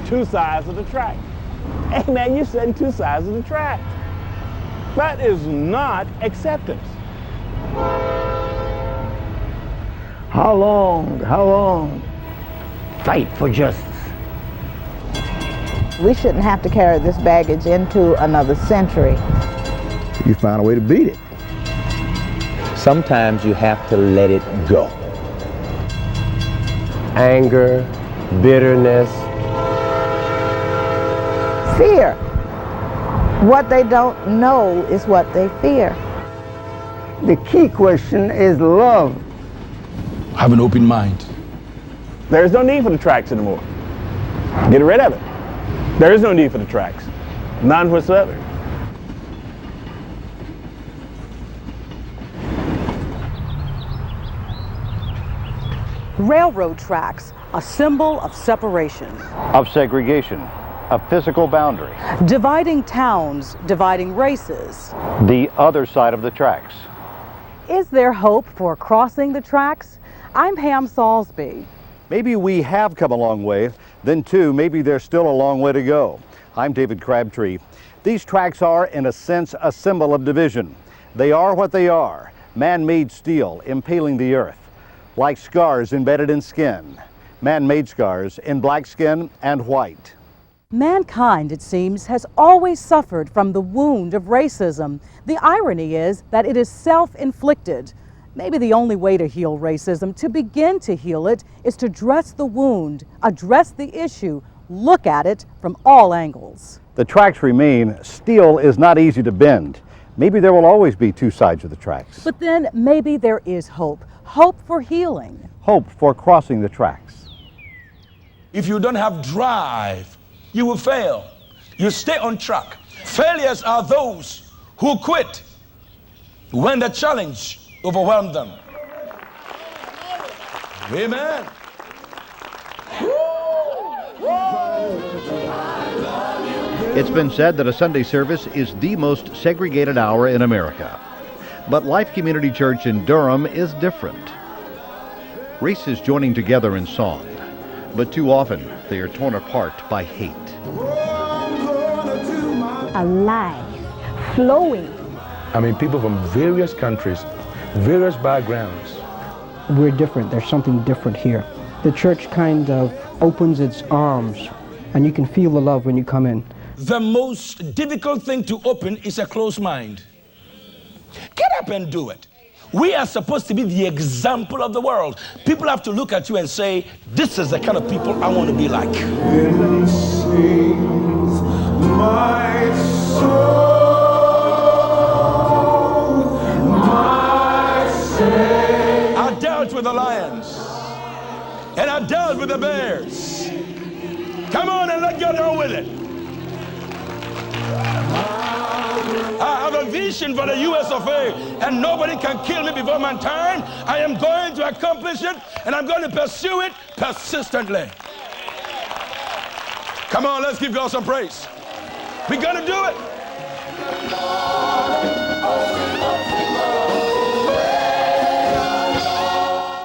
two sides of the track. Hey man, you're setting two sides of the track. That is not acceptance. How long? Fight for justice. We shouldn't have to carry this baggage into another century. You find a way to beat it. Sometimes you have to let it go. Anger, bitterness. Fear. What they don't know is what they fear. The key question is love. Have an open mind. There is no need for the tracks anymore. Get rid of it. There is no need for the tracks. None whatsoever. Railroad tracks, a symbol of separation. Of segregation, a physical boundary. Dividing towns, dividing races. The other side of the tracks. Is there hope for crossing the tracks? I'm Pam Saulsby. Maybe we have come a long way, then too, maybe there's still a long way to go. I'm David Crabtree. These tracks are, in a sense, a symbol of division. They are what they are, man-made steel impaling the earth, like scars embedded in skin, man-made scars in black skin and white. Mankind, it seems, has always suffered from the wound of racism. The irony is that it is self-inflicted. Maybe the only way to heal racism, to begin to heal it, is to dress the wound, address the issue, look at it from all angles. The tracks remain. Steel is not easy to bend. Maybe there will always be two sides of the tracks. But then maybe there is hope. Hope for healing. Hope for crossing the tracks. If you don't have drive, you will fail. You stay on track. Failures are those who quit when the challenge overwhelms them. Amen. It's been said that a Sunday service is the most segregated hour in America. But Life Community Church in Durham is different. Races joining together in song, but too often they are torn apart by hate. Alive, flowing. I mean, people from various countries, various backgrounds. We're different. There's something different here. The church kind of opens its arms, and you can feel the love when you come in. The most difficult thing to open is a closed mind. Get up and do it. We are supposed to be the example of the world. People have to look at you and say, this is the kind of people I want to be like. Sings my soul, my Savior. I dealt with the lions, and I dealt with the bears. Come on and let's get on with it. I have a vision for the US of A, and nobody can kill me before my time. I am going to accomplish it, and I'm going to pursue it persistently. Come on, let's give God some praise. We're going to do it.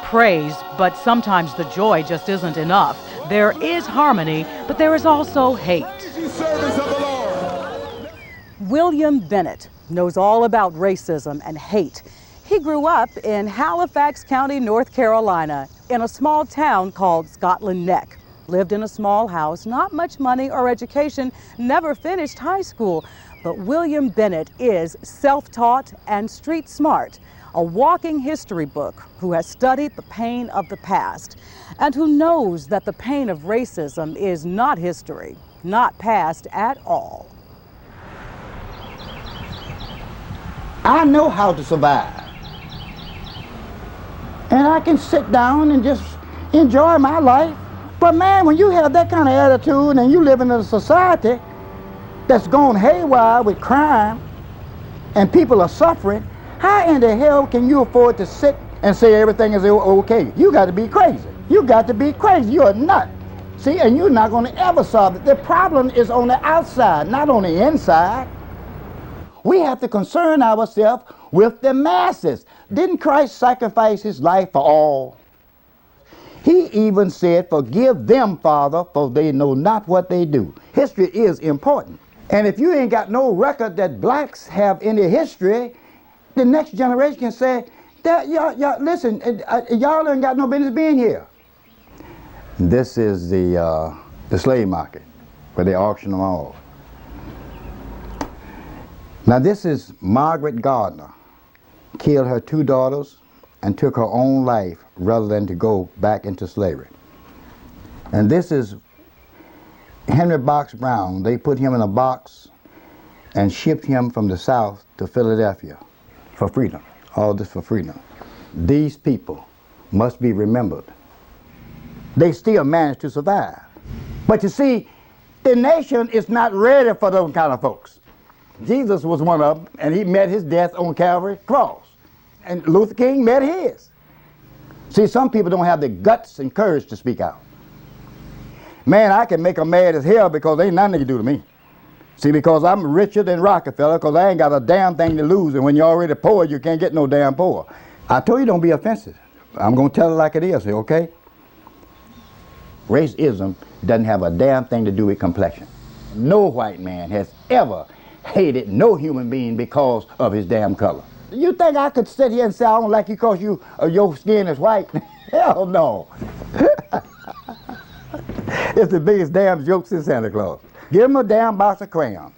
Praise, but sometimes the joy just isn't enough. There is harmony, but there is also hate. William Bennett knows all about racism and hate. He grew up in Halifax County, North Carolina, in a small town called Scotland Neck. Lived in a small house, not much money or education, never finished high school. But William Bennett is self-taught and street smart, a walking history book who has studied the pain of the past and who knows that the pain of racism is not history, not past at all. I know how to survive. And I can sit down and just enjoy my life. But man, when you have that kind of attitude and you live in a society that's gone haywire with crime and people are suffering, how in the hell can you afford to sit and say everything is okay? You got to be crazy. You got to be crazy. You're a nut. See, and you're not going to ever solve it. The problem is on the outside, not on the inside. We have to concern ourselves with the masses. Didn't Christ sacrifice his life for all? He even said, "Forgive them, Father, for they know not what they do." History is important. And if you ain't got no record that blacks have any history, the next generation can say, listen, y'all ain't got no business being here. This is the slave market where they auction them off. Now this is Margaret Gardner. Killed her 2 daughters and took her own life rather than to go back into slavery. And this is Henry Box Brown. They put him in a box and shipped him from the South to Philadelphia for freedom. All this for freedom. These people must be remembered. They still managed to survive. But you see, the nation is not ready for those kind of folks. Jesus was one of them, and he met his death on Calvary's cross. And Luther King met his. See, some people don't have the guts and courage to speak out. Man, I can make them mad as hell because ain't nothing they can do to me. See, because I'm richer than Rockefeller, because I ain't got a damn thing to lose, and when you're already poor, you can't get no damn poor. I told you don't be offensive. I'm going to tell it like it is, okay? Racism doesn't have a damn thing to do with complexion. No white man has ever hated no human being because of his damn color. You think I could sit here and say I don't like you because your skin is white? Hell no. It's the biggest damn joke since Santa Claus. Give him a damn box of crayons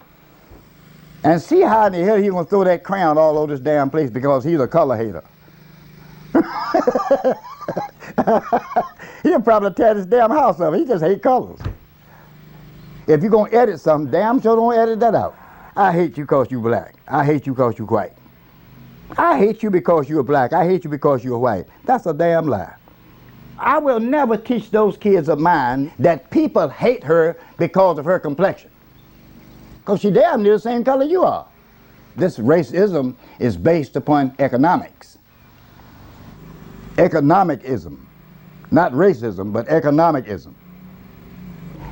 and see how in the hell he's going to throw that crayon all over this damn place because he's a color hater. He'll probably tear this damn house up. He just hates colors. If you're going to edit something, damn sure don't edit that out. I hate you because you're black. I hate you because you're white. I hate you because you're black. I hate you because you're white. That's a damn lie. I will never teach those kids of mine that people hate her because of her complexion. Because she damn near the same color you are. This racism is based upon economics. Economicism. Not racism, but economicism.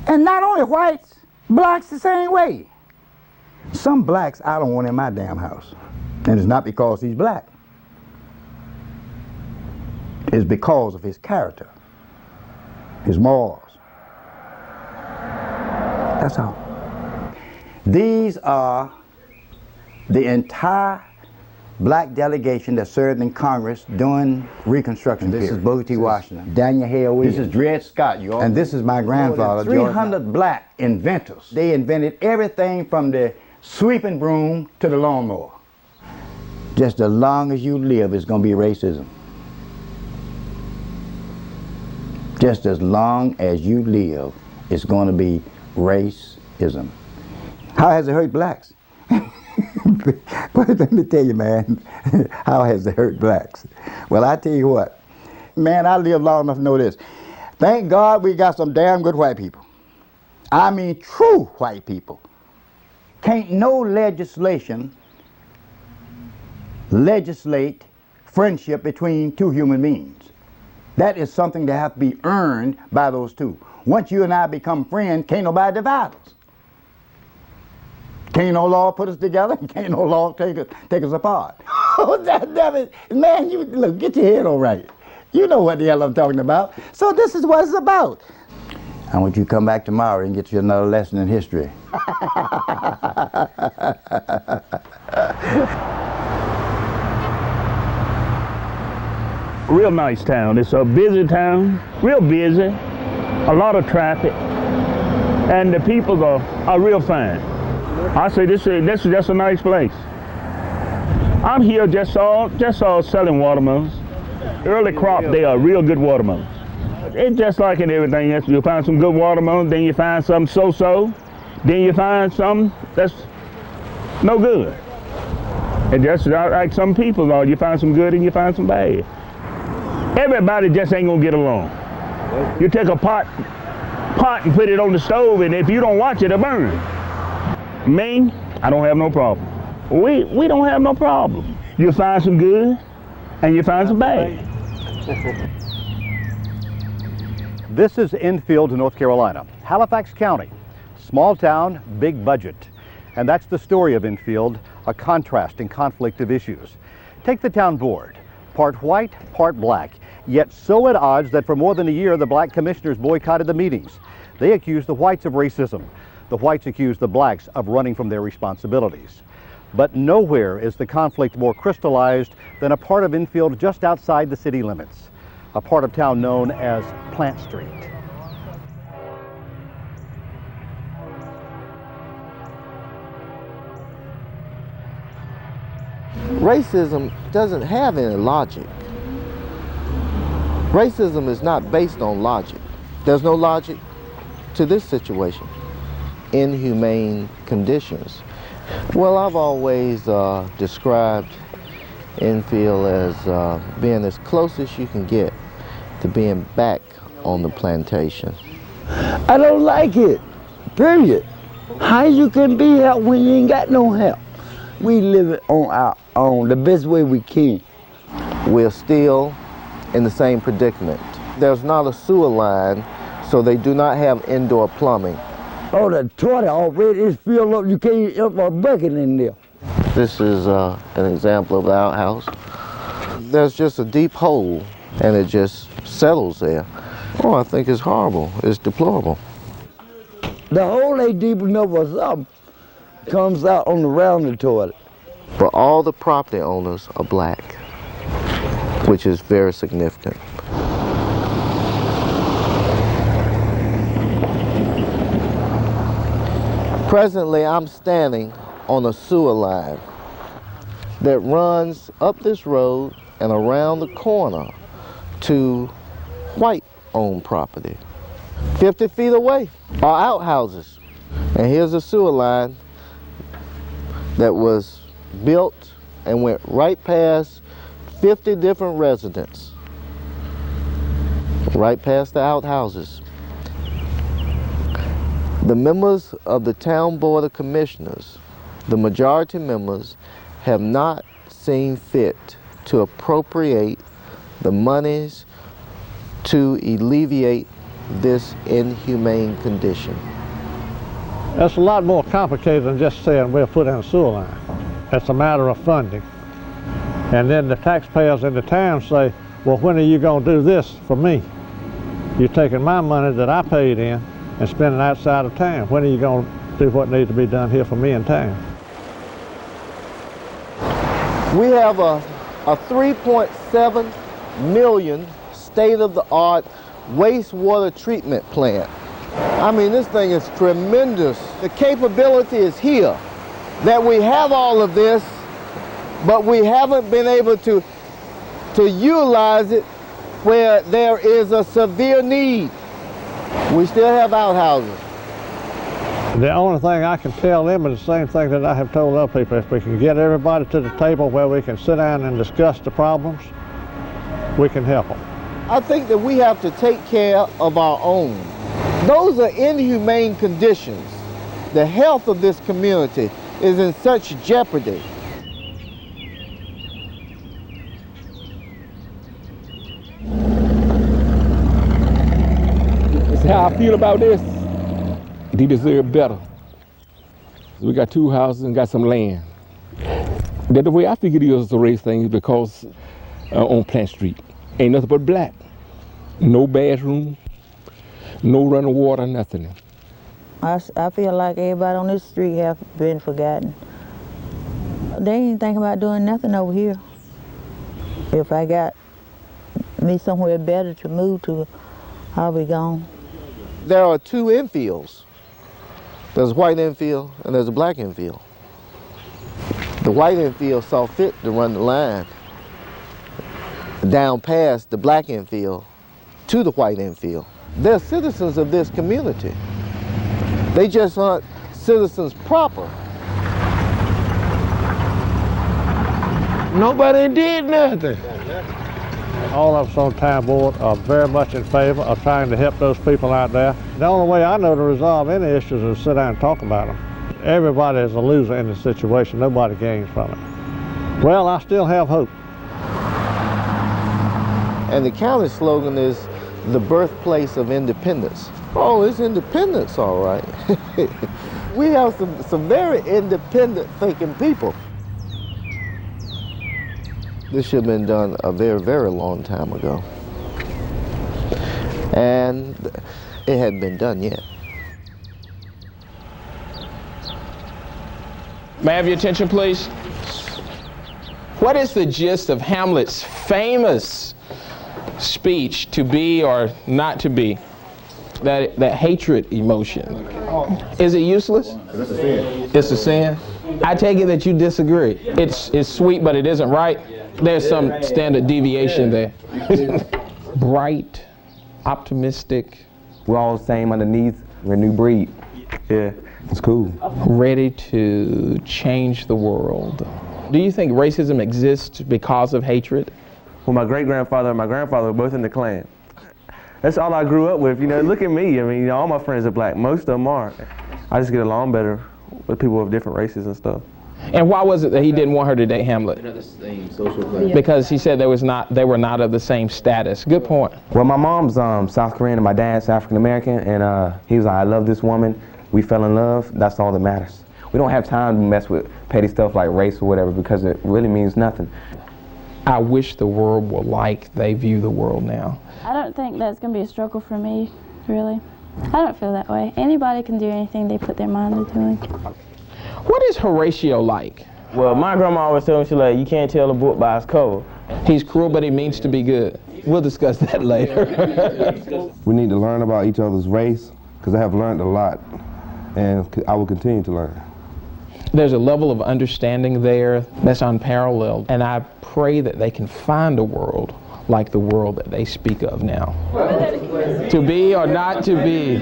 And not only whites, blacks the same way. Some blacks I don't want in my damn house. And it's not because he's black. It's because of his character, his morals. That's all. These are the entire black delegation that served in Congress during Reconstruction. This is Booker T. Washington, Daniel Hale Williams. This is Dred Scott. And this is my grandfather, 300 black inventors. They invented everything from the sweeping broom to the lawnmower. Just as long as you live, it's going to be racism. Just as long as you live, it's going to be racism. How has it hurt blacks? But let me tell you, man, how has it hurt blacks? Well, I tell you what, man, I lived long enough to know this. Thank God we got some damn good white people. I mean true white people. Can't no legislation legislate friendship between two human beings. That is something that has to be earned by those two. Once you and I become friends, can't nobody divide us. Can't no law put us together, can't no law take us apart. Oh, man, you look, get your head on right. You know what the hell I'm talking about. So this is what it's about. I want you to come back tomorrow and get you another lesson in history. Real nice town. It's a busy town, real busy, a lot of traffic, and the people are real fine. I say this is just a nice place. I'm here just selling watermelons. Early crop, they are real good watermelons. It's just like in everything else. You find some good watermelons, then you find some so-so, then you find some that's no good. And just like some people are, you find some good and you find some bad. Everybody just ain't gonna get along. You take a pot and put it on the stove, and if you don't watch it, it'll burn. Me, I don't have no problem. We don't have no problem. You find some good and you find some bad. This is Enfield, North Carolina, Halifax County. Small town, big budget. And that's the story of Enfield, a contrast and conflict of issues. Take the town board, part white, part black. yet so at odds that for more than a year the black commissioners boycotted the meetings. They accused the whites of racism. The whites accused the blacks of running from their responsibilities. But nowhere is the conflict more crystallized than a part of Enfield just outside the city limits, a part of town known as Plant Street. Racism doesn't have any logic. Racism is not based on logic. There's no logic to this situation. Inhumane conditions. Well, I've always described Enfield as being as close as you can get to being back on the plantation. I don't like it, period. How you can be helped when you ain't got no help? We live it on our own, the best way we can. We're still in the same predicament. There's not a sewer line, so they do not have indoor plumbing. Oh, the toilet already is filled up. You can't up a bucket in there. This is an example of the outhouse. There's just a deep hole, and it just settles there. Oh, I think it's horrible. It's deplorable. The hole ain't deep enough or something. Comes out on the round the toilet. But all the property owners are black, which is very significant. Presently, I'm standing on a sewer line that runs up this road and around the corner to white-owned property. 50 feet away are outhouses. And here's a sewer line that was built and went right past 50 different residents, right past the outhouses. The members of the Town Board of Commissioners, the majority members, have not seen fit to appropriate the monies to alleviate this inhumane condition. That's a lot more complicated than just saying we'll put in a sewer line. It's a matter of funding. And then the taxpayers in the town say, well, when are you going to do this for me? You're taking my money that I paid in and spending it outside of town. When are you going to do what needs to be done here for me in town? We have a 3.7 million state-of-the-art wastewater treatment plant. I mean, this thing is tremendous. The capability is here, that we have all of this, but we haven't been able to utilize it where there is a severe need. We still have outhouses. The only thing I can tell them is the same thing that I have told other people. If we can get everybody to the table where we can sit down and discuss the problems, we can help them. I think that we have to take care of our own. Those are inhumane conditions. The health of this community is in such jeopardy. That's how I feel about this. They deserve better. We got 2 houses and got some land. The way I figure it is to raise things because on Plant Street, ain't nothing but black. No bathroom, no running water, nothing. I feel like everybody on this street have been forgotten. They ain't thinking about doing nothing over here. If I got me somewhere better to move to, I'll be gone. There are 2 infields. There's a white infield and there's a black infield. The white infield saw fit to run the line down past the black infield to the white infield. They're citizens of this community. They just aren't citizens proper. Nobody did nothing. All of us on town board are very much in favor of trying to help those people out there. The only way I know to resolve any issues is to sit down and talk about them. Everybody is a loser in this situation. Nobody gains from it. Well, I still have hope. And the county slogan is the birthplace of independence. Oh, it's independence, all right. We have some very independent thinking people. This should have been done a very, very long time ago. and it hadn't been done yet. May I have your attention, please? What is the gist of Hamlet's famous speech, to be or not to be? That hatred emotion. Is it useless? It's a sin. It's a sin? I take it that you disagree. It's sweet, but it isn't right. There's some standard deviation there. Bright, optimistic. We're all the same underneath. We're a new breed. Yeah, it's cool. Ready to change the world. Do you think racism exists because of hatred? Well, my great-grandfather and my grandfather were both in the Klan. That's all I grew up with. You know, look at me. I mean, you know, all my friends are black. Most of them are. I just get along better with people of different races and stuff. And why was it that he didn't want her to date Hamlet? They're not the same social class. Because he said they were not of the same status. Good point. Well, my mom's South Korean and my dad's African American, and he was like, I love this woman. We fell in love. That's all that matters. We don't have time to mess with petty stuff like race or whatever because it really means nothing. I wish the world were like they view the world now. I don't think that's going to be a struggle for me, really. I don't feel that way. Anybody can do anything they put their mind to doing. What is Horatio like? Well, my grandma always told me, she's like, you can't tell a book by its cover. He's cruel, but he means to be good. We'll discuss that later. We need to learn about each other's race, because I have learned a lot, and I will continue to learn. There's a level of understanding there that's unparalleled, and I pray that they can find a world like the world that they speak of now. To be or not to be.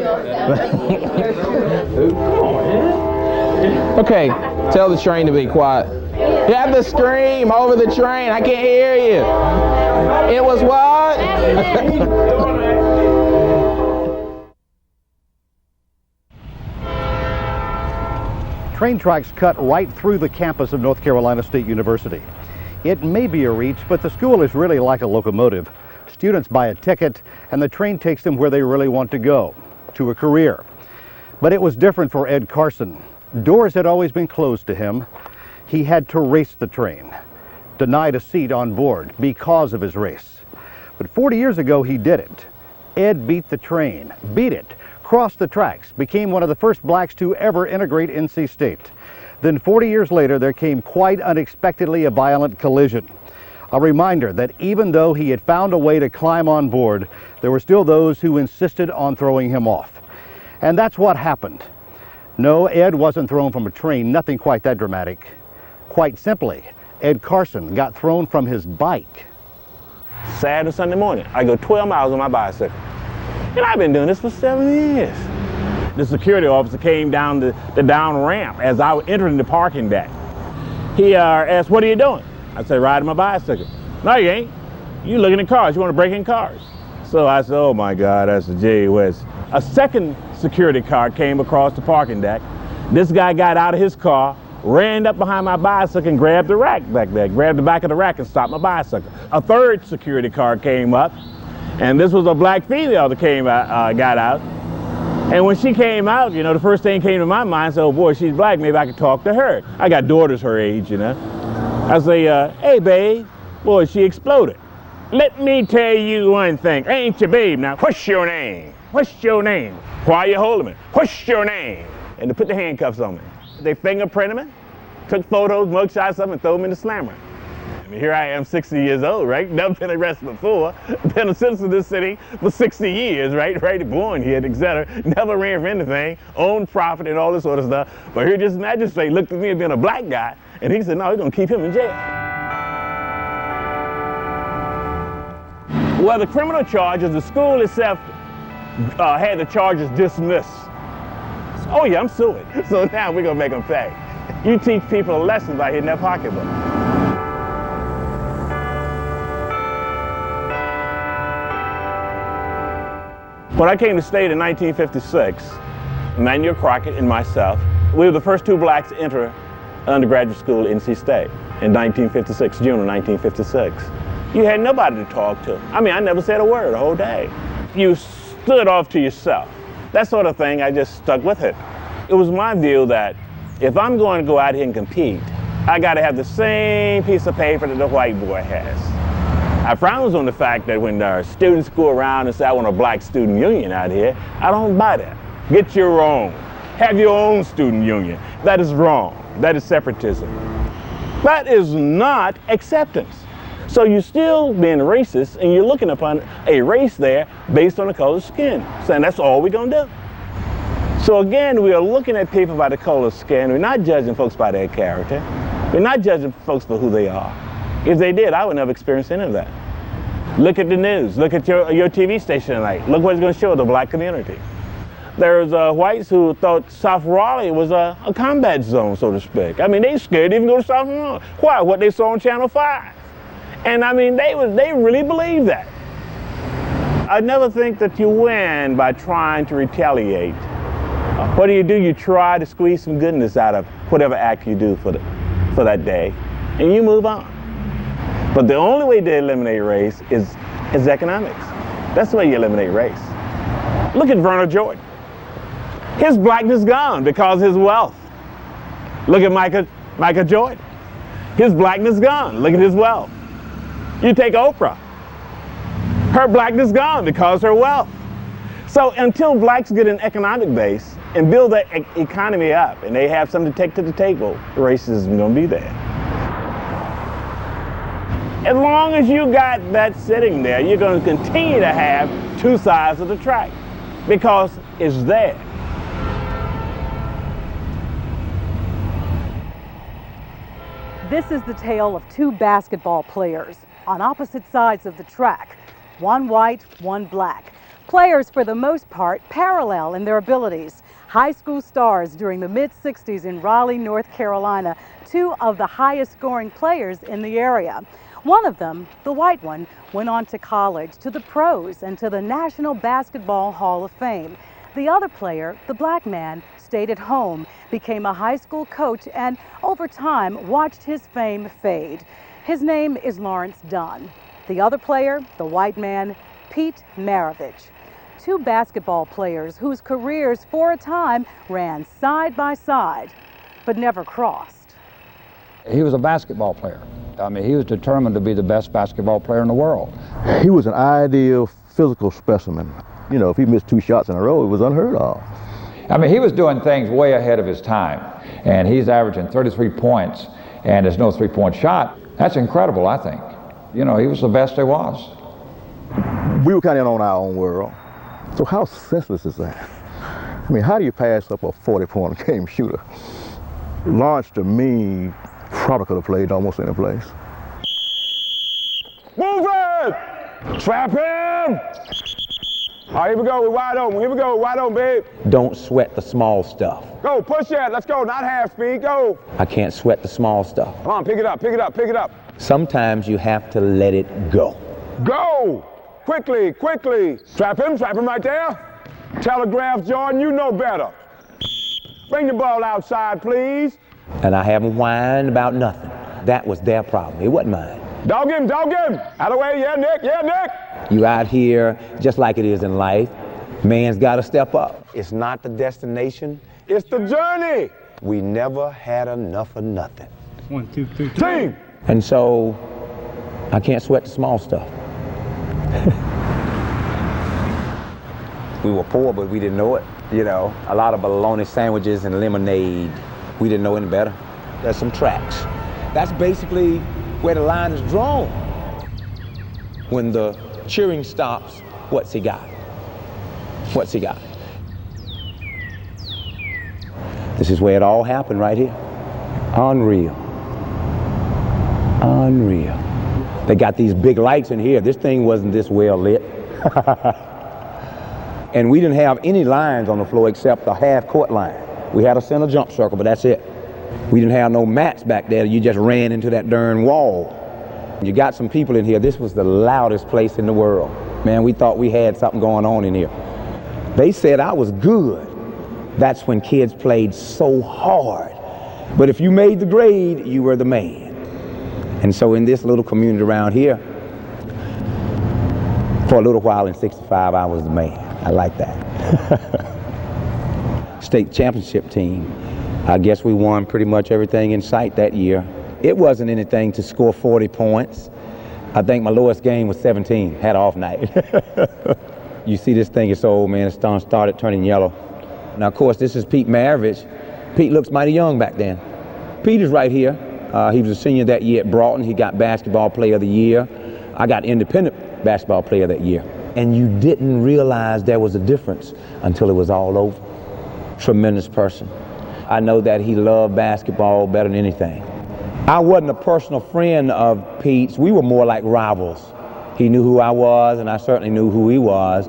Okay, tell the train to be quiet. You have to scream over the train. I can't hear you. It was what? Train tracks cut right through the campus of North Carolina State University. It may be a reach, but the school is really like a locomotive. Students buy a ticket, and the train takes them where they really want to go, to a career. But it was different for Ed Carson. Doors had always been closed to him. He had to race the train, denied a seat on board because of his race. But 40 years ago, he did it. Ed beat the train, beat it, crossed the tracks, became one of the first blacks to ever integrate NC State. Then 40 years later, there came quite unexpectedly a violent collision. A reminder that even though he had found a way to climb on board, there were still those who insisted on throwing him off. And that's what happened. No, Ed wasn't thrown from a train, nothing quite that dramatic. Quite simply, Ed Carson got thrown from his bike. Saturday and Sunday morning, I go 12 miles on my bicycle. And I've been doing this for 7 years. The security officer came down the down ramp as I was entering the parking deck. He asked, what are you doing? I said, riding my bicycle. No, you ain't. You looking at cars. You want to break in cars. So I said, oh my God, that's a J West. A second security car came across the parking deck. This guy got out of his car, ran up behind my bicycle and grabbed the rack back there, grabbed the back of the rack and stopped my bicycle. A third security car came up, and this was a black female that came out, got out. And when she came out, you know, the first thing came to my mind, so, oh boy, she's black, maybe I could talk to her. I got daughters her age, you know. I say, hey babe, boy, she exploded. Let me tell you one thing, ain't your babe now, what's your name? What's your name? Why are you holding me? What's your name? And they put the handcuffs on me. They fingerprinted me, took photos, mugshots of me, and threw me in the slammer. I mean, here I am, 60 years old, right? Never been arrested before. Been a citizen of this city for 60 years, right? Born here, etc. Never ran for anything, owned property and all this sort of stuff. But here this magistrate looked at me as being a black guy, and he said, no, we're gonna keep him in jail. Well, the criminal charges, the school itself had the charges dismissed. Oh yeah, I'm suing. So now we're gonna make them pay. You teach people a lesson by hitting their pocketbook. When I came to state in 1956, Emmanuel Crockett and myself, we were the first two blacks to enter undergraduate school at NC State in 1956, June of 1956. You had nobody to talk to. I mean, I never said a word the whole day. You stood off to yourself. That sort of thing, I just stuck with it. It was my view that if I'm going to go out here and compete, I got to have the same piece of paper that the white boy has. I frown on the fact that when students go around and say, I want a black student union out here, I don't buy that. Get your own. Have your own student union. That is wrong. That is separatism. That is not acceptance. So you're still being racist, and you're looking upon a race there based on the color of skin, saying that's all we're going to do. So again, we are looking at people by the color of skin. We're not judging folks by their character. We're not judging folks for who they are. If they did, I would never experience any of that. Look at the news. Look at your TV station tonight. Look what it's going to show the black community. There's whites who thought South Raleigh was a combat zone, so to speak. I mean, they scared to even go to South Raleigh. Why? What they saw on Channel 5. And I mean, they really believed that. I never think that you win by trying to retaliate. What do? You try to squeeze some goodness out of whatever act you do for that day, and you move on. But the only way to eliminate race is economics. That's the way you eliminate race. Look at Vernon Jordan. His blackness gone because of his wealth. Look at Michael Jordan. His blackness gone. Look at his wealth. You take Oprah. Her blackness gone because of her wealth. So until blacks get an economic base and build that economy up and they have something to take to the table, racism is going to be there. As long as you got that sitting there, you're going to continue to have two sides of the track because it's there. This is the tale of two basketball players on opposite sides of the track, one white, one black. Players, for the most part, parallel in their abilities. High school stars during the mid-60s in Raleigh, North Carolina, two of the highest scoring players in the area. One of them, the white one, went on to college, to the pros, and to the National Basketball Hall of Fame. The other player, the black man, stayed at home, became a high school coach, and over time watched his fame fade. His name is Lawrence Dunn. The other player, the white man, Pete Maravich. Two basketball players whose careers for a time ran side by side, but never crossed. He was a basketball player. I mean, he was determined to be the best basketball player in the world. He was an ideal physical specimen. You know, if he missed 2 shots in a row, it was unheard of. I mean, he was doing things way ahead of his time, and he's averaging 33 points, and there's no three-point shot. That's incredible, I think. You know, he was the best there was. We were kind of in our own world. So how senseless is that? I mean, how do you pass up a 40-point game shooter? Lawrence, to me, probably could have played almost any place. Move it! Trap him! All right, here we go, we're wide open. Here we go, wide open, babe. Don't sweat the small stuff. Go, push that, let's go, not half speed, go. I can't sweat the small stuff. Come on, pick it up, pick it up, pick it up. Sometimes you have to let it go. Go! Quickly, quickly. Trap him right there. Telegraph Jordan, you know better. Bring the ball outside, please. And I haven't whined about nothing. That was their problem, it wasn't mine. Dog him, out of the way, yeah, Nick. You out here, just like it is in life, man's gotta step up. It's not the destination. It's the journey. We never had enough of nothing. 1, 2, 3, team. And so, I can't sweat the small stuff. We were poor, but we didn't know it. You know, a lot of bologna sandwiches and lemonade. We didn't know any better. There's some tracks. That's basically where the line is drawn. When the cheering stops, what's he got? What's he got? This is where it all happened right here. Unreal. Unreal. They got these big lights in here. This thing wasn't this well lit. And we didn't have any lines on the floor except the half-court line. We had a center jump circle, but that's it. We didn't have no mats back there. You just ran into that darn wall. You got some people in here. This was the loudest place in the world. Man, we thought we had something going on in here. They said I was good. That's when kids played so hard. But if you made the grade, you were the man. And so in this little community around here, for a little while in '65, I was the man. I like that. State championship team. I guess we won pretty much everything in sight that year. It wasn't anything to score 40 points. I think my lowest game was 17, had an off night. You see this thing is so old, man, it started turning yellow. Now, of course, this is Pete Maravich. Pete looks mighty young back then. Pete is right here. He was a senior that year at Broughton. He got Basketball Player of the Year. I got Independent Basketball Player that year. And you didn't realize there was a difference until it was all over. Tremendous person. I know that he loved basketball better than anything. I wasn't a personal friend of Pete's. We were more like rivals. He knew who I was, and I certainly knew who he was.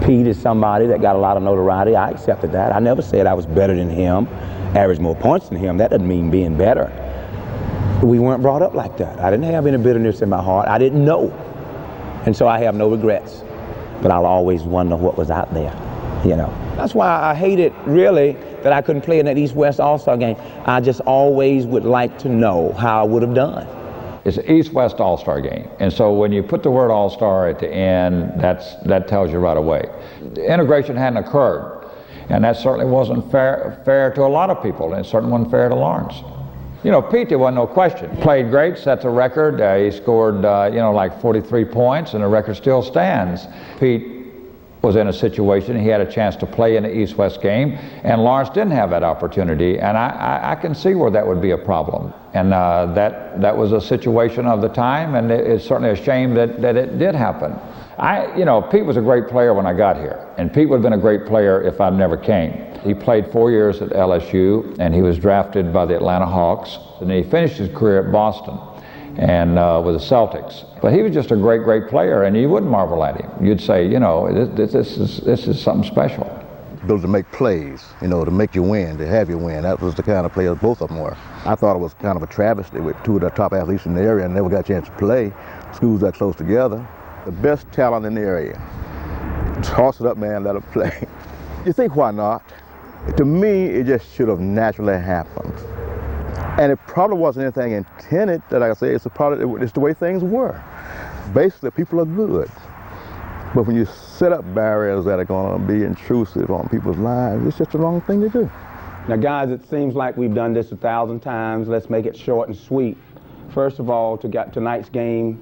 Pete is somebody that got a lot of notoriety. I accepted that. I never said I was better than him, averaged more points than him. That doesn't mean being better. We weren't brought up like that. I didn't have any bitterness in my heart. I didn't know. And so I have no regrets. But I'll always wonder what was out there, you know. That's why I hated, really, that I couldn't play in that East-West All-Star game. I just always would like to know how I would have done. It's an East-West All-Star game. And so when you put the word All-Star at the end, that tells you right away. The integration hadn't occurred. And that certainly wasn't fair to a lot of people, and it certainly wasn't fair to Lawrence. You know, Pete, there wasn't no question. Played great, set the record. He scored, you know, like 43 points, and the record still stands. Pete was in a situation, he had a chance to play in the East-West game, and Lawrence didn't have that opportunity, and I can see where that would be a problem. And that was a situation of the time, and it's certainly a shame that it did happen. You know, Pete was a great player when I got here, and Pete would have been a great player if I never came. He played 4 years at LSU, and he was drafted by the Atlanta Hawks, and he finished his career at Boston and with the Celtics. But he was just a great, great player, and you wouldn't marvel at him. You'd say, you know, this is something special. Ability to make plays, you know, to make you win, to have you win. That was the kind of players both of them were. I thought it was kind of a travesty with two of the top athletes in the area and never got a chance to play. Schools that close together. The best talent in the area. Toss it up, man, let them play. You think, why not? To me, it just should have naturally happened. And it probably wasn't anything intended, that I say, it's the way things were. Basically, people are good. But when you set up barriers that are going to be intrusive on people's lives, it's just the wrong thing to do. Now, guys, it seems like we've done this 1,000 times. Let's make it short and sweet. First of all, tonight's game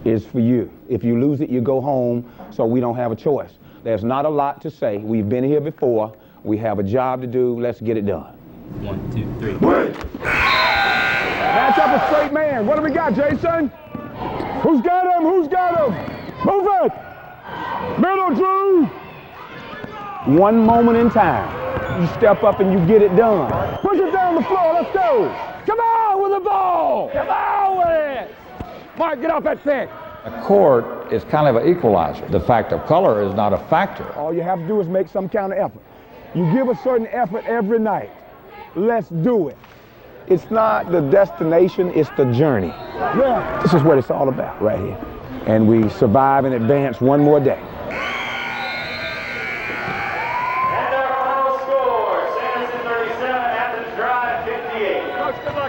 is for you. If you lose it, you go home, so we don't have a choice. There's not a lot to say. We've been here before. We have a job to do. Let's get it done. 1, 2, 3. Match up a straight man. What do we got, Jason? Who's got him? Who's got him? Move it! Middle, Drew! One moment in time. You step up and you get it done. Push it down the floor. Let's go. Come on with the ball. Come on with it. Mark, get off that pick. A court is kind of an equalizer. The fact of color is not a factor. All you have to do is make some kind of effort. You give a certain effort every night. Let's do it. It's not the destination, it's the journey. Yeah. This is what it's all about right here. And we survive and advance one more day.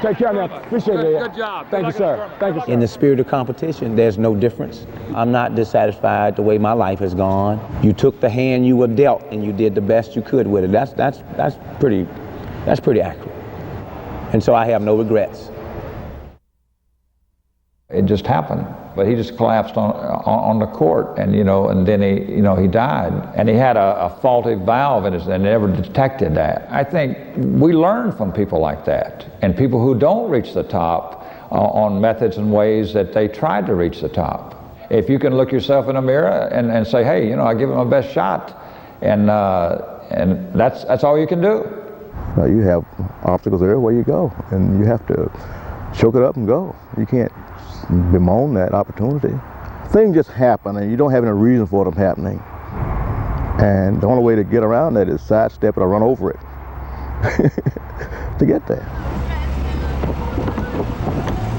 Take care now. Appreciate it. Good job. Thank you, sir. Thank you, sir. In the spirit of competition, there's no difference. I'm not dissatisfied the way my life has gone. You took the hand you were dealt and you did the best you could with it. That's pretty accurate. And so I have no regrets. It just happened, but he just collapsed on the court, and and then he died, and he had a faulty valve in his, and never detected that. I think we learn from people like that, and people who don't reach the top on methods and ways that they tried to reach the top. If you can look yourself in a mirror and say, hey, I give it my best shot, and that's all you can do. You have obstacles everywhere you go, and you have to choke it up and go. You can't bemoan that opportunity. Things just happen, and you don't have any reason for them happening. And the only way to get around that is sidestep it or run over it to get there.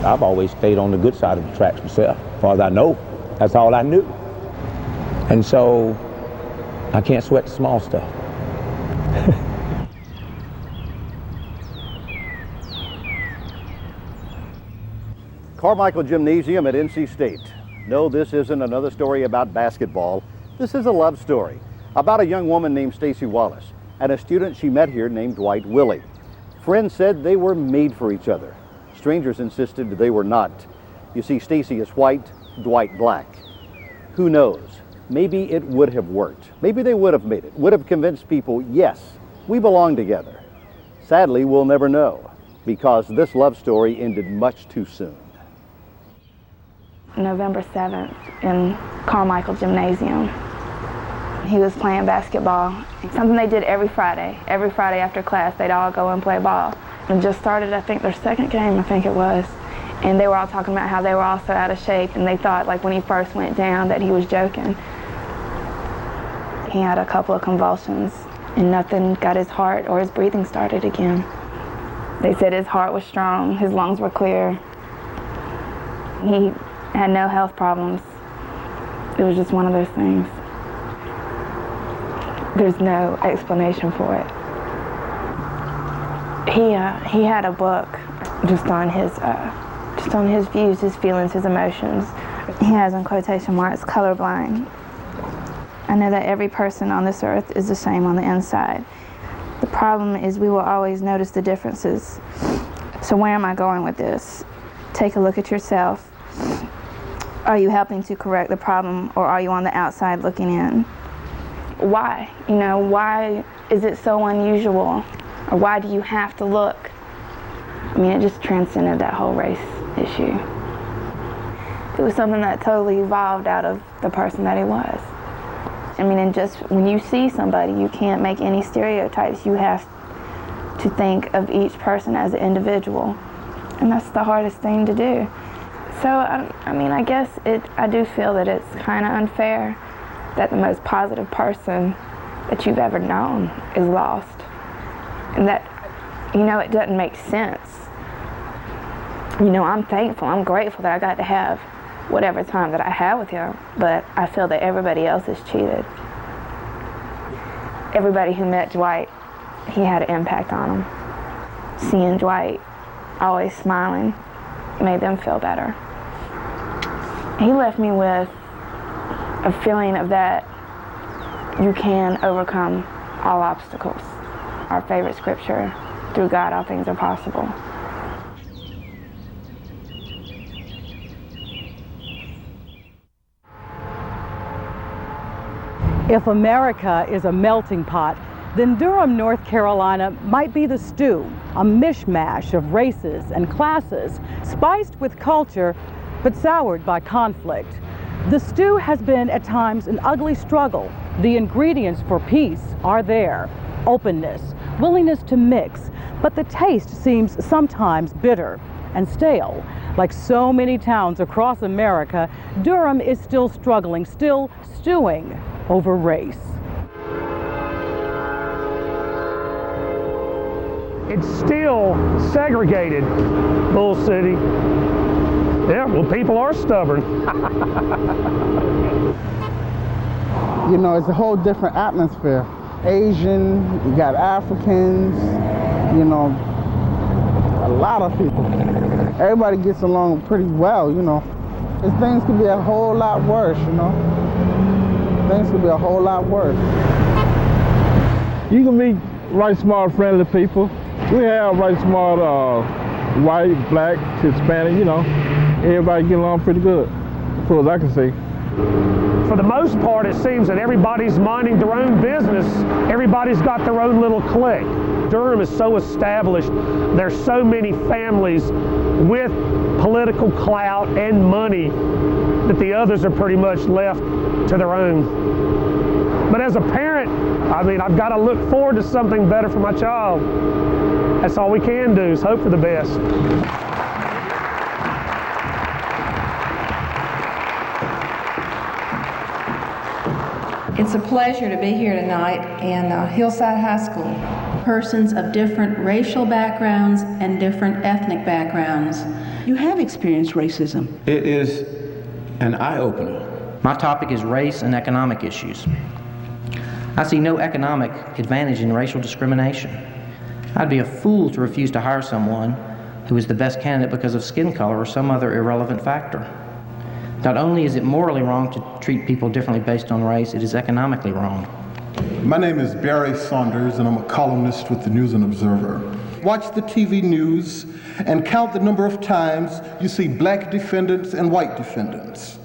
I've always stayed on the good side of the tracks myself, as far as I know. That's all I knew. And so I can't sweat the small stuff. Carmichael Gymnasium at NC State. No, this isn't another story about basketball. This is a love story about a young woman named Stacy Wallace and a student she met here named Dwight Willie. Friends said they were made for each other. Strangers insisted they were not. You see, Stacy is white, Dwight Black. Who knows? Maybe it would have worked. Maybe they would have made it, would have convinced people, yes, we belong together. Sadly, we'll never know, because this love story ended much too soon. November 7th in Carmichael Gymnasium. He was playing basketball, something they did every Friday. Every Friday after class, they'd all go and play ball. And just started, I think, their second game, I think it was. And they were all talking about how they were all so out of shape, and they thought, like, when he first went down that he was joking. He had a couple of convulsions, and nothing got his heart or his breathing started again. They said his heart was strong, his lungs were clear. He had no health problems. It was just one of those things. There's no explanation for it. He had a book just on his views, his feelings, his emotions. He has, in quotation marks, colorblind. I know that every person on this earth is the same on the inside. The problem is we will always notice the differences. So where am I going with this? Take a look at yourself. Are you helping to correct the problem, or are you on the outside looking in? Why? You know, why is it so unusual? Or why do you have to look? I mean, it just transcended that whole race issue. It was something that totally evolved out of the person that he was. I mean, and just when you see somebody, you can't make any stereotypes. You have to think of each person as an individual. And that's the hardest thing to do. So, I mean, I guess I do feel that it's kind of unfair that the most positive person that you've ever known is lost. And that, you know, it doesn't make sense. You know, I'm thankful, I'm grateful that I got to have whatever time that I had with him, but I feel that everybody else is cheated. Everybody who met Dwight, he had an impact on them. Seeing Dwight always smiling made them feel better. He left me with a feeling of that you can overcome all obstacles. Our favorite scripture, through God all things are possible. If America is a melting pot, then Durham, North Carolina might be the stew, a mishmash of races and classes, spiced with culture, but soured by conflict. The stew has been at times an ugly struggle. The ingredients for peace are there: openness, willingness to mix, but the taste seems sometimes bitter and stale. Like so many towns across America, Durham is still struggling, still stewing over race. It's still segregated, Bull City. Yeah, well, people are stubborn. You know, it's a whole different atmosphere. Asian, you got Africans, you know, a lot of people. Everybody gets along pretty well, you know. Things could be a whole lot worse, you know. Things could be a whole lot worse. You can meet right smart, friendly people. We have right smart, white, black, Hispanic, you know. Everybody get along pretty good, as far as I can see. For the most part, it seems that everybody's minding their own business. Everybody's got their own little clique. Durham is so established. There's so many families with political clout and money that the others are pretty much left to their own. But as a parent, I mean, I've got to look forward to something better for my child. That's all we can do, is hope for the best. It's a pleasure to be here tonight in Hillside High School. Persons of different racial backgrounds and different ethnic backgrounds. You have experienced racism. It is an eye-opener. My topic is race and economic issues. I see no economic advantage in racial discrimination. I'd be a fool to refuse to hire someone who is the best candidate because of skin color or some other irrelevant factor. Not only is it morally wrong to treat people differently based on race, it is economically wrong. My name is Barry Saunders, and I'm a columnist with the News and Observer. Watch the TV news and count the number of times you see black defendants and white defendants.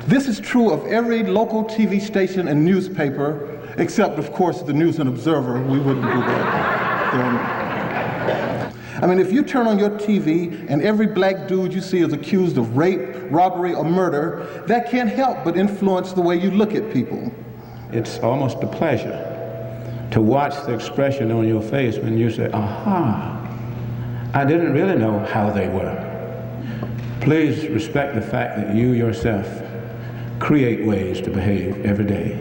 This is true of every local TV station and newspaper, except, of course, the News and Observer. We wouldn't do that. I mean, if you turn on your TV and every black dude you see is accused of rape, robbery, or murder, that can't help but influence the way you look at people. It's almost a pleasure to watch the expression on your face when you say, aha, I didn't really know how they were. Please respect the fact that you yourself create ways to behave every day,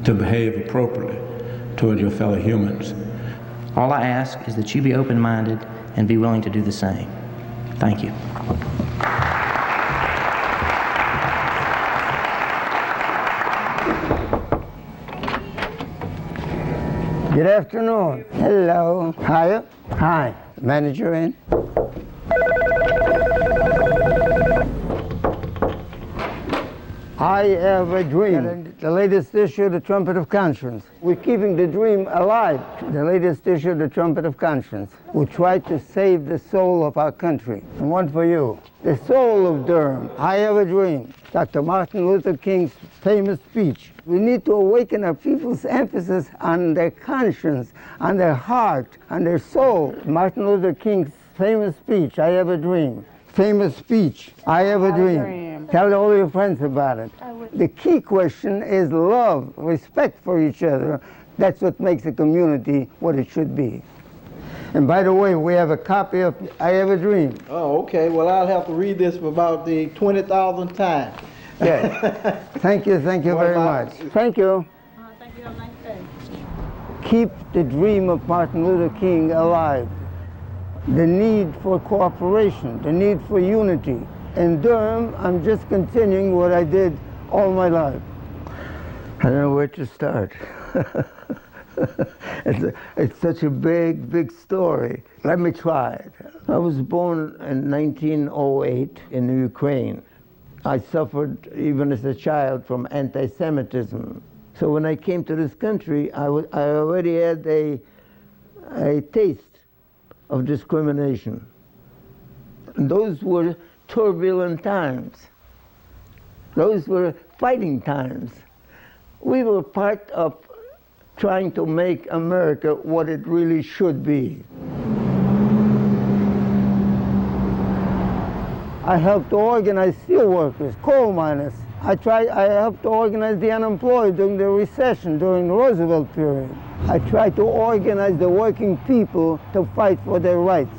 to behave appropriately toward your fellow humans. All I ask is that you be open-minded and be willing to do the same. Thank you. Good afternoon. Hello. Hiya. Hi. Manager in? I have a dream. The latest issue, The Trumpet of Conscience. We're keeping the dream alive. The latest issue, The Trumpet of Conscience. We try to save the soul of our country. And one for you. The soul of Durham. I have a dream. Dr. Martin Luther King's famous speech. We need to awaken our people's emphasis on their conscience, on their heart, on their soul. Martin Luther King's famous speech, I have a dream. Famous speech, I have a dream. Tell all your friends about it. The key question is love, respect for each other. That's what makes a community what it should be. And by the way, we have a copy of I Have a Dream. Oh, okay. Well, I'll have to read this for about the 20,000th time. Yes. Thank you very much. Thank you. Thank you. Have a nice day. Keep the dream of Martin Luther King alive. The need for cooperation, the need for unity. In Durham, I'm just continuing what I did all my life. I don't know where to start. It's such a big story. Let me try it. I was born in 1908 in Ukraine. I suffered, even as a child, from anti-Semitism. So when I came to this country, I already had a taste of discrimination. And those were turbulent times. Those were fighting times. We were part of trying to make America what it really should be. I helped to organize steel workers, coal miners. I helped to organize the unemployed during the recession, during the Roosevelt period. I tried to organize the working people to fight for their rights.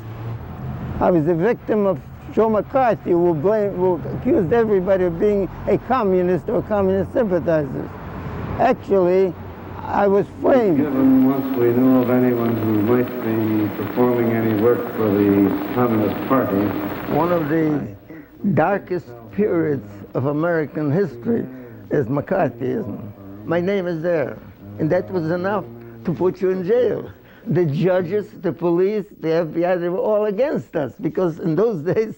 I was a victim of Joe McCarthy, who accused everybody of being a communist or communist sympathizers. Actually, I was framed. Given once we know of anyone who might be performing any work for the Communist Party. One of the darkest periods of American history is McCarthyism. My name is there, and that was enough to put you in jail. The judges, the police, the FBI, they were all against us because in those days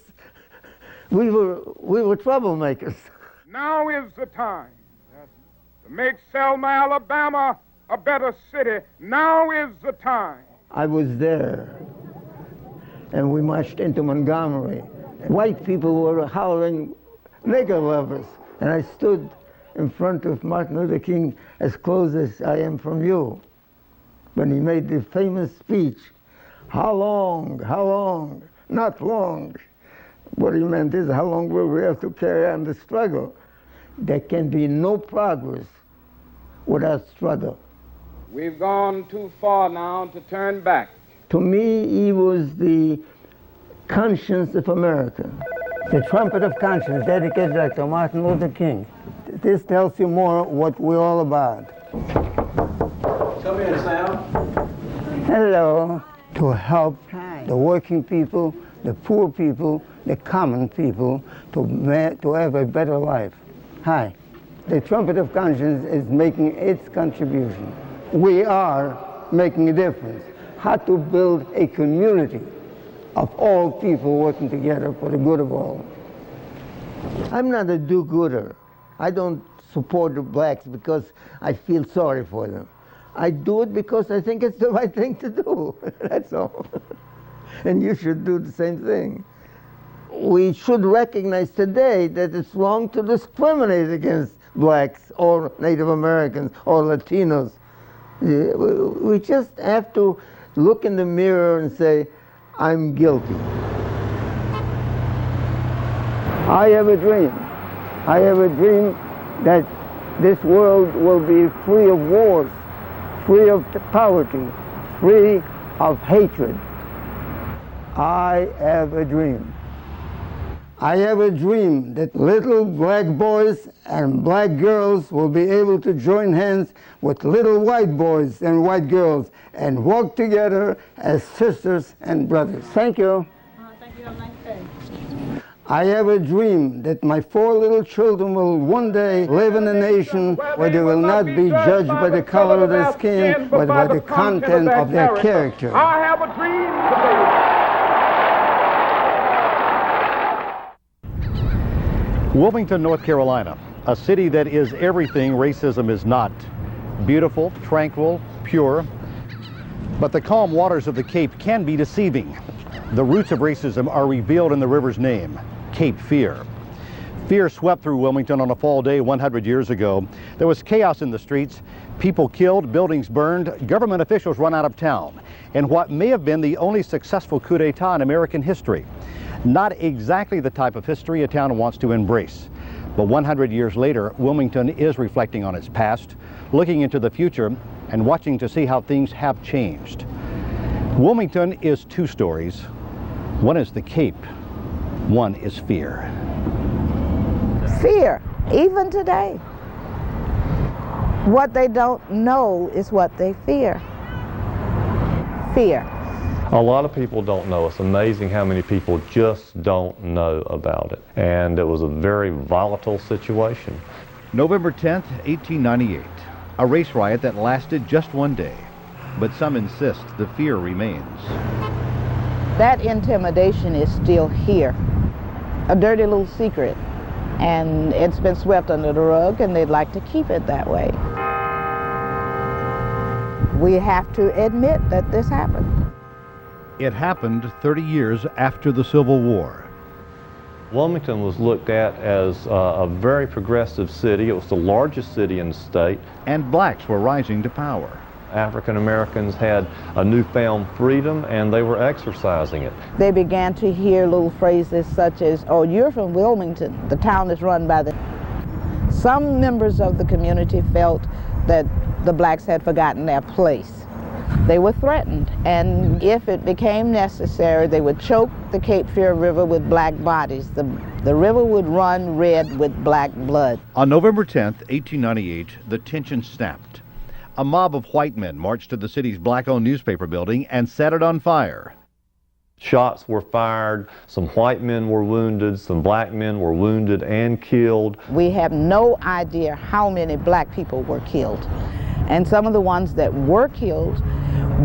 we were troublemakers. Now is the time to make Selma, Alabama a better city. Now is the time. I was there, and we marched into Montgomery. White people were hollering nigger lovers, and I stood in front of Martin Luther King as close as I am from you when he made the famous speech, how long, not long. What he meant is, how long will we have to carry on the struggle? There can be no progress without struggle. We've gone too far now to turn back. To me, he was the conscience of America. The Trumpet of Conscience, dedicated to Dr. Martin Luther King. This tells you more what we're all about. Come in, Sam. Hello. To help the working people, the poor people, the common people to have a better life. Hi. The Trumpet of Conscience is making its contribution. We are making a difference. How to build a community of all people working together for the good of all. I'm not a do-gooder. I don't support the blacks because I feel sorry for them. I do it because I think it's the right thing to do. That's all. And you should do the same thing. We should recognize today that it's wrong to discriminate against blacks or Native Americans or Latinos. We just have to look in the mirror and say, I'm guilty. I have a dream. I have a dream that this world will be free of wars, free of poverty, free of hatred. I have a dream. I have a dream that little black boys and black girls will be able to join hands with little white boys and white girls and walk together as sisters and brothers. Thank you. Thank you. Have a nice day. I have a dream that my 4 little children will one day live in a nation where they will not be judged by the color of their skin, but by the content of their character. I have a dream today. Wilmington, North Carolina, a city that is everything racism is not. Beautiful, tranquil, pure, but the calm waters of the Cape can be deceiving. The roots of racism are revealed in the river's name, Cape Fear. Fear swept through Wilmington on a fall day 100 years ago. There was chaos in the streets, people killed, buildings burned, government officials run out of town, and what may have been the only successful coup d'etat in American history. Not exactly the type of history a town wants to embrace. But 100 years later, Wilmington is reflecting on its past, looking into the future, and watching to see how things have changed. Wilmington is 2 stories. One is the Cape, one is fear. Fear, even today. What they don't know is what they fear. Fear. A lot of people don't know. It's amazing how many people just don't know about it. And it was a very volatile situation. November 10th, 1898, a race riot that lasted just one day. But some insist the fear remains. That intimidation is still here. A dirty little secret. And it's been swept under the rug, and they'd like to keep it that way. We have to admit that this happened. It happened 30 years after the Civil War. Wilmington was looked at as a very progressive city. It was the largest city in the state. And blacks were rising to power. African Americans had a newfound freedom, and they were exercising it. They began to hear little phrases such as, oh, you're from Wilmington. The town is run by the... Some members of the community felt that the blacks had forgotten their place. They were threatened, and if it became necessary, they would choke the Cape Fear River with black bodies. The river would run red with black blood. On November 10th, 1898, the tension snapped. A mob of white men marched to the city's black-owned newspaper building and set it on fire. Shots were fired, some white men were wounded, some black men were wounded and killed. We have no idea how many black people were killed. And some of the ones that were killed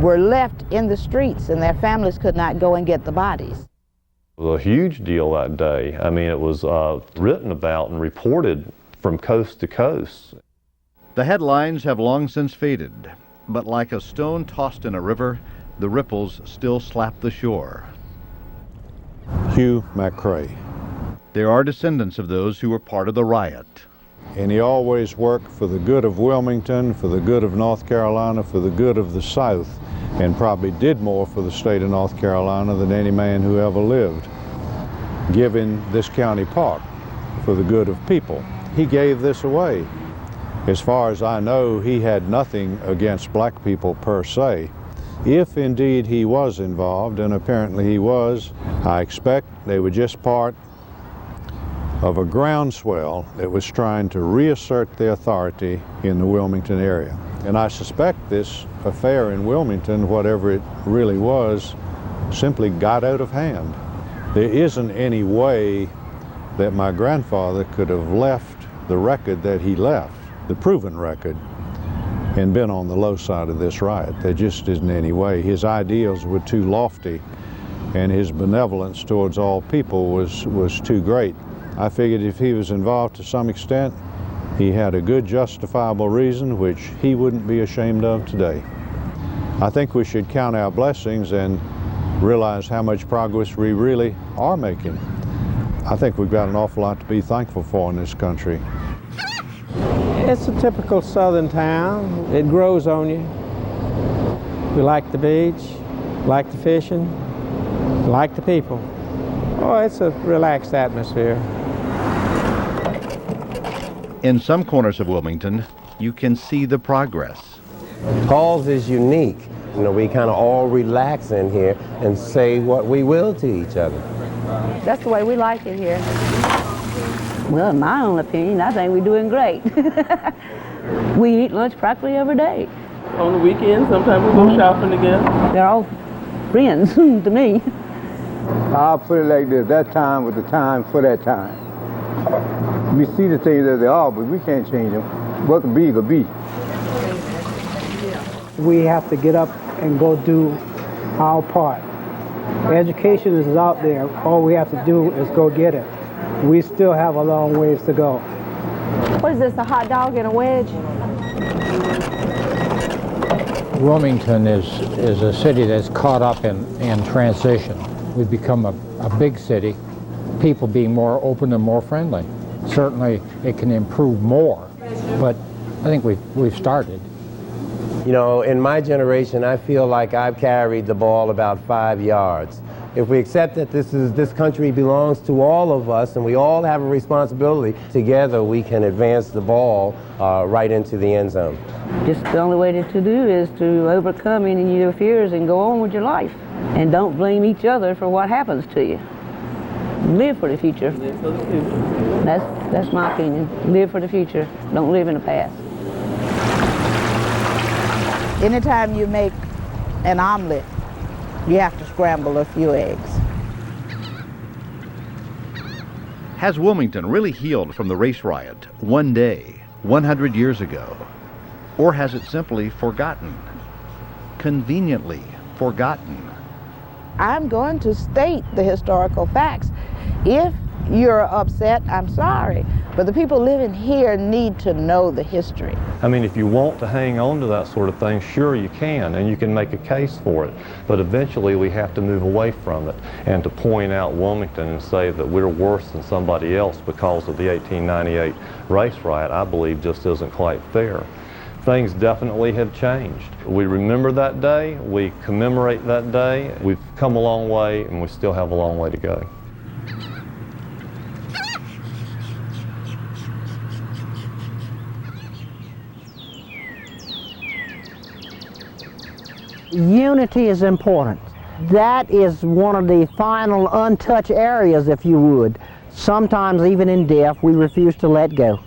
were left in the streets, and their families could not go and get the bodies. It was a huge deal that day. I mean, it was written about and reported from coast to coast. The headlines have long since faded, but like a stone tossed in a river, the ripples still slap the shore. Hugh McCrae. There are descendants of those who were part of the riot. And he always worked for the good of Wilmington, for the good of North Carolina, for the good of the South, and probably did more for the state of North Carolina than any man who ever lived, giving this county park for the good of people. He gave this away. As far as I know, he had nothing against black people per se. If indeed he was involved, and apparently he was, I expect they were just part of a groundswell that was trying to reassert their authority in the Wilmington area. And I suspect this affair in Wilmington, whatever it really was, simply got out of hand. There isn't any way that my grandfather could have left the record that he left, the proven record, and been on the low side of this riot. There just isn't any way. His ideals were too lofty, and his benevolence towards all people was too great. I figured if he was involved to some extent, he had a good justifiable reason which he wouldn't be ashamed of today. I think we should count our blessings and realize how much progress we really are making. I think we've got an awful lot to be thankful for in this country. It's a typical southern town. It grows on you. We like the beach, like the fishing, like the people. Oh, it's a relaxed atmosphere. In some corners of Wilmington, you can see the progress. Halls is unique. You know, we kind of all relax in here and say what we will to each other. That's the way we like it here. Well, in my own opinion, I think we're doing great. We eat lunch practically every day. On the weekends, sometimes we go shopping together. They're all friends to me. I'll put it like this, that time was the time for that time. We see the things as they are, but we can't change them. What could be, could be. We have to get up and go do our part. Education is out there. All we have to do is go get it. We still have a long ways to go. What is this, a hot dog and a wedge? Wilmington is a city that's caught up in transition. We've become a big city, people being more open and more friendly. Certainly it can improve more, but I think we've started. You know, in my generation, I feel like I've carried the ball about 5 yards. If we accept that this country belongs to all of us and we all have a responsibility, together we can advance the ball right into the end zone. Just the only way to do is to overcome any of your fears and go on with your life. And don't blame each other for what happens to you. Live for the future. Live for the future. That's my opinion. Live for the future. Don't live in the past. Anytime you make an omelet, you have to scramble a few eggs. Has Wilmington really healed from the race riot one day, 100 years ago? Or has it simply forgotten? Conveniently forgotten. I'm going to state the historical facts. If you're upset, I'm sorry. But the people living here need to know the history. I mean, if you want to hang on to that sort of thing, sure you can, and you can make a case for it. But eventually we have to move away from it and to point out Wilmington and say that we're worse than somebody else because of the 1898 race riot, I believe just isn't quite fair. Things definitely have changed. We remember that day, we commemorate that day. We've come a long way and we still have a long way to go. Unity is important. That is one of the final untouched areas, if you would. Sometimes even in death, we refuse to let go.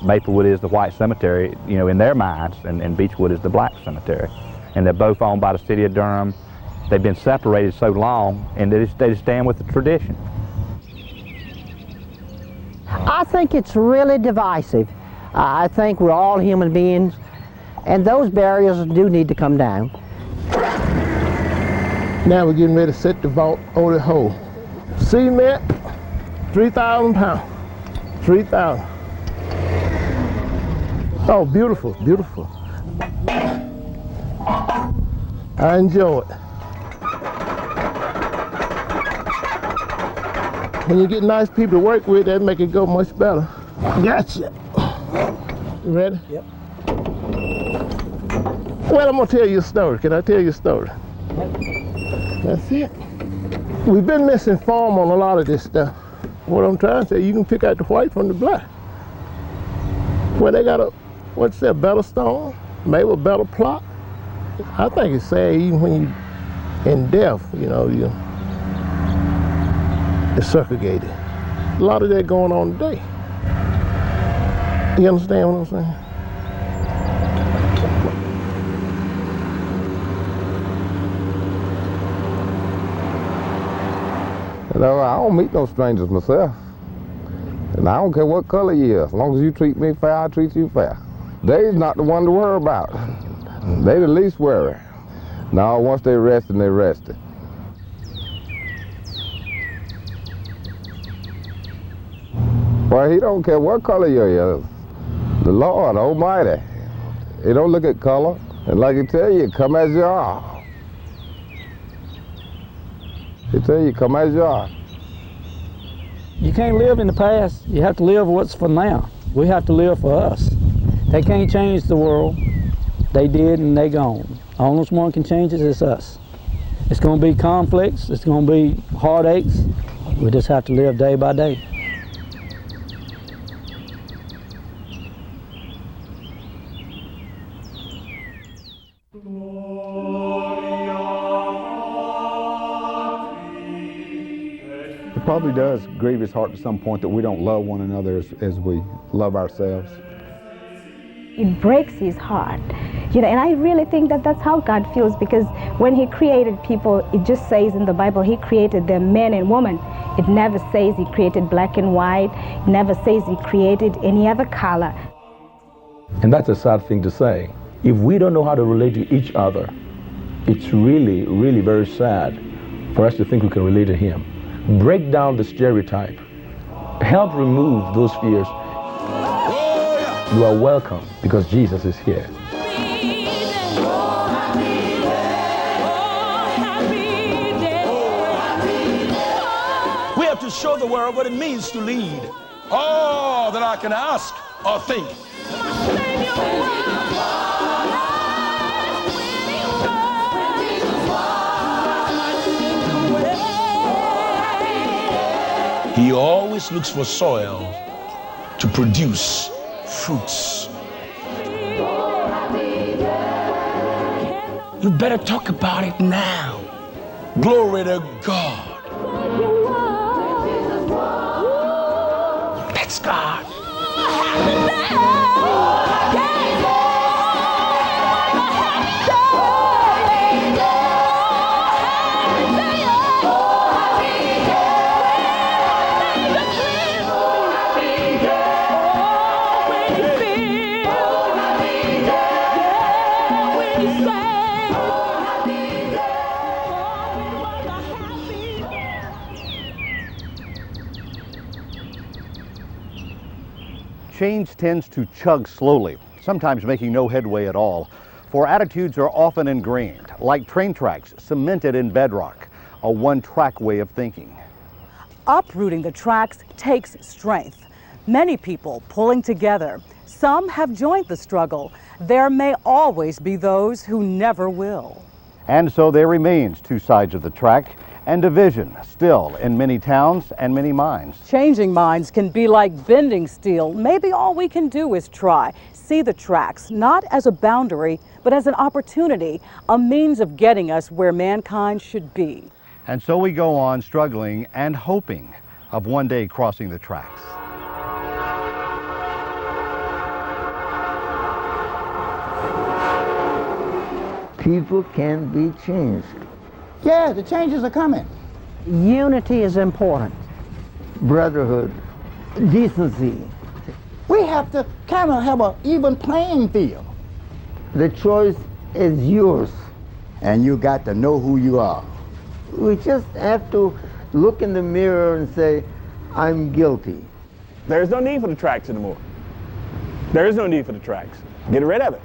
Maplewood is the white cemetery, you know, in their minds, and Beechwood is the black cemetery. And they're both owned by the city of Durham. They've been separated so long, and they just stand with the tradition. I think it's really divisive. I think we're all human beings, and those barriers do need to come down. Now we're getting ready to set the vault on the hole. Cement, 3,000 pounds, 3,000. Oh, beautiful, beautiful. I enjoy it. When you get nice people to work with, that make it go much better. Gotcha. You ready? Yep. Well, I'm gonna tell you a story. Can I tell you a story? That's it. We've been misinformed on a lot of this stuff. What I'm trying to say, you can pick out the white from the black. Well, they got a, what's that, better stone? Maybe a better plot? I think it's sad even when you in death, you know, you're segregated. A lot of that going on today. You understand what I'm saying? You know, I don't meet no strangers myself. And I don't care what color you are. As long as you treat me fair, I treat you fair. They's not the one to worry about. They the least worry. Now, once they rested, they rested. Well, he don't care what color you are. The Lord Almighty. He don't look at color. And like he tell you, come as you are. They tell you, come as you are. You can't live in the past. You have to live what's for now. We have to live for us. They can't change the world. They did and they gone. The only one can change it is us. It's going to be conflicts. It's going to be heartaches. We just have to live day by day. It probably does grieve his heart to some point that we don't love one another as we love ourselves. It breaks his heart, you know, and I really think that that's how God feels, because when he created people, it just says in the Bible, he created them men and women. It never says he created black and white. It never says he created any other color. And that's a sad thing to say. If we don't know how to relate to each other, it's really, really very sad for us to think we can relate to him. Break down the stereotype. Help remove those fears. You are welcome because Jesus is here. We have to show the world what it means to lead. All that I can ask or think. He always looks for soil to produce fruits. You better talk about it now. Glory to God. That's God. Change tends to chug slowly, sometimes making no headway at all, for attitudes are often ingrained, like train tracks cemented in bedrock, a one-track way of thinking. Uprooting the tracks takes strength. Many people pulling together. Some have joined the struggle. There may always be those who never will. And so there remains two sides of the track, and division still in many towns and many minds. Changing minds can be like bending steel. Maybe all we can do is try. See the tracks, not as a boundary, but as an opportunity, a means of getting us where mankind should be. And so we go on struggling and hoping of one day crossing the tracks. People can be changed. Yeah, the changes are coming. Unity is important. Brotherhood, decency. We have to kind of have an even playing field. The choice is yours. And you got to know who you are. We just have to look in the mirror and say, I'm guilty. There's no need for the tracks anymore. There is no need for the tracks. Get rid of it.